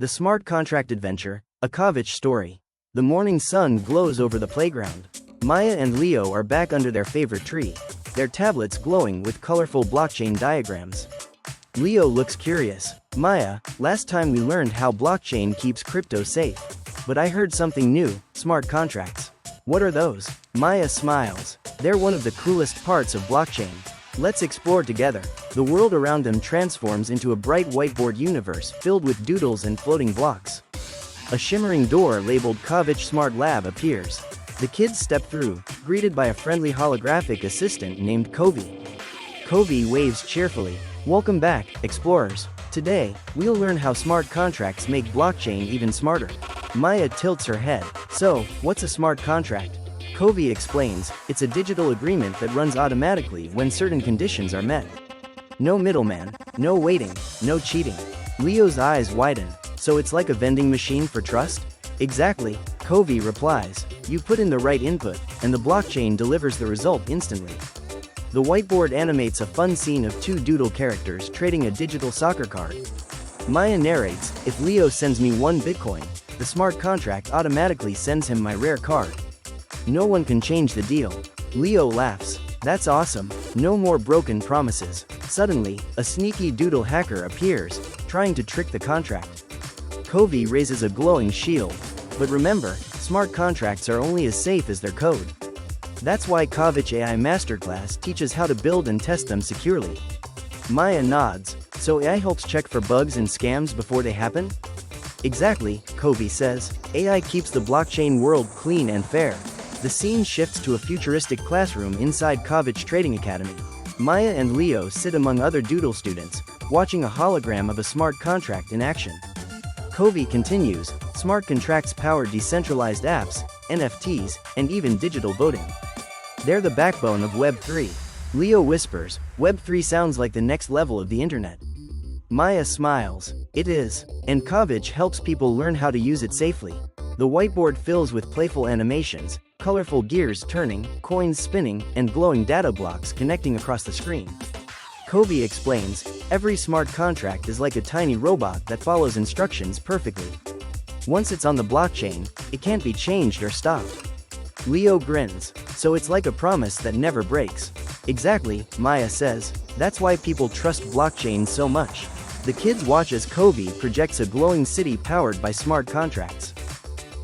The Smart Contract Adventure, a Kovich story. The morning sun glows over the playground. Maya and Leo are back under their favorite tree, their tablets glowing with colorful blockchain diagrams. Leo looks curious. Maya, last time we learned how blockchain keeps crypto safe. But I heard something new, smart contracts. What are those? Maya smiles. They're one of the coolest parts of blockchain. Let's explore together. The world around them transforms into a bright whiteboard universe filled with doodles and floating blocks. A shimmering door labeled Kovich Smart Lab appears. The kids step through, greeted by a friendly holographic assistant named Kovi. Kovi waves cheerfully. Welcome back, explorers. Today, we'll learn how smart contracts make blockchain even smarter. Maya tilts her head. So, what's a smart contract? Kovi explains, it's a digital agreement that runs automatically when certain conditions are met. No middleman, no waiting, no cheating. Leo's eyes widen. So it's like a vending machine for trust? Exactly, Kovi replies. You put in the right input, and the blockchain delivers the result instantly. The whiteboard animates a fun scene of two doodle characters trading a digital soccer card. Maya narrates, if Leo sends me 1 Bitcoin, the smart contract automatically sends him my rare card. No one can change the deal. Leo laughs. That's awesome. No more broken promises. Suddenly, a sneaky doodle hacker appears, trying to trick the contract. Kovi raises a glowing shield. But remember, smart contracts are only as safe as their code. That's why Kovich AI Masterclass teaches how to build and test them securely. Maya nods. So AI helps check for bugs and scams before they happen? Exactly, Kovi says. AI keeps the blockchain world clean and fair. The scene shifts to a futuristic classroom inside Kovich Trading Academy. Maya and Leo sit among other doodle students, watching a hologram of a smart contract in action. Kovi continues, smart contracts power decentralized apps, NFTs, and even digital voting. They're the backbone of Web3. Leo whispers, Web3 sounds like the next level of the internet. Maya smiles. It is. And Kovich helps people learn how to use it safely. The whiteboard fills with playful animations, colorful gears turning, coins spinning, and glowing data blocks connecting across the screen. Kovi explains, every smart contract is like a tiny robot that follows instructions perfectly. Once it's on the blockchain, it can't be changed or stopped. Leo grins. So it's like a promise that never breaks. Exactly, Maya says. That's why people trust blockchain so much. The kids watch as Kovi projects a glowing city powered by smart contracts.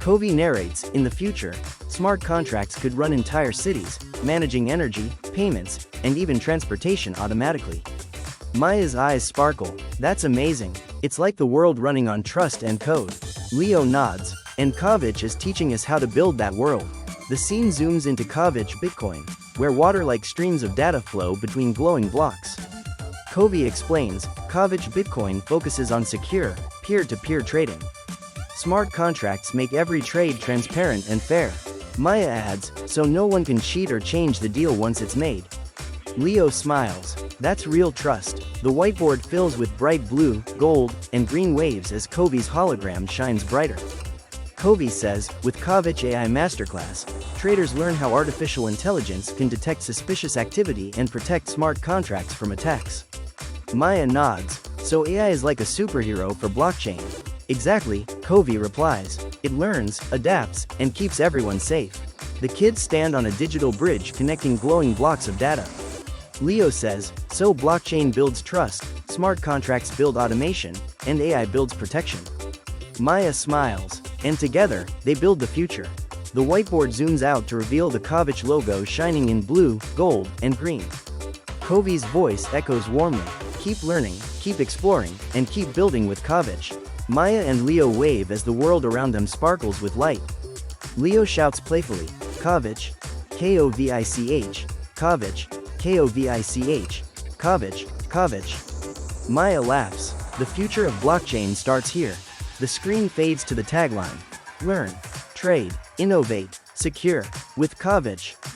Kovi narrates, in the future, smart contracts could run entire cities, managing energy, payments, and even transportation automatically. Maya's eyes sparkle. That's amazing. It's like the world running on trust and code. Leo nods. And Kovich is teaching us how to build that world. The scene zooms into Kovich Bitcoin, where water-like streams of data flow between glowing blocks. Kovi explains, Kovich Bitcoin focuses on secure, peer-to-peer trading. Smart contracts make every trade transparent and fair. Maya adds, so no one can cheat or change the deal once it's made. Leo smiles. That's real trust. The whiteboard fills with bright blue, gold, and green waves as Kovi's hologram shines brighter. Kovi says, with Kovich AI Masterclass, traders learn how artificial intelligence can detect suspicious activity and protect smart contracts from attacks. Maya nods. So AI is like a superhero for blockchain. Exactly, Kovi replies. It learns, adapts, and keeps everyone safe. The kids stand on a digital bridge connecting glowing blocks of data. Leo says, so blockchain builds trust, smart contracts build automation, and AI builds protection. Maya smiles. And together, they build the future. The whiteboard zooms out to reveal the Kovich logo shining in blue, gold, and green. Kovi's voice echoes warmly. Keep learning, keep exploring, and keep building with Kovich. Maya and Leo wave as the world around them sparkles with light. Leo shouts playfully, Kovich, Kovich, Kovich, Kovich, Kovich, Kovich. Maya laughs. The future of blockchain starts here. The screen fades to the tagline, learn, trade, innovate, secure. With Kovich,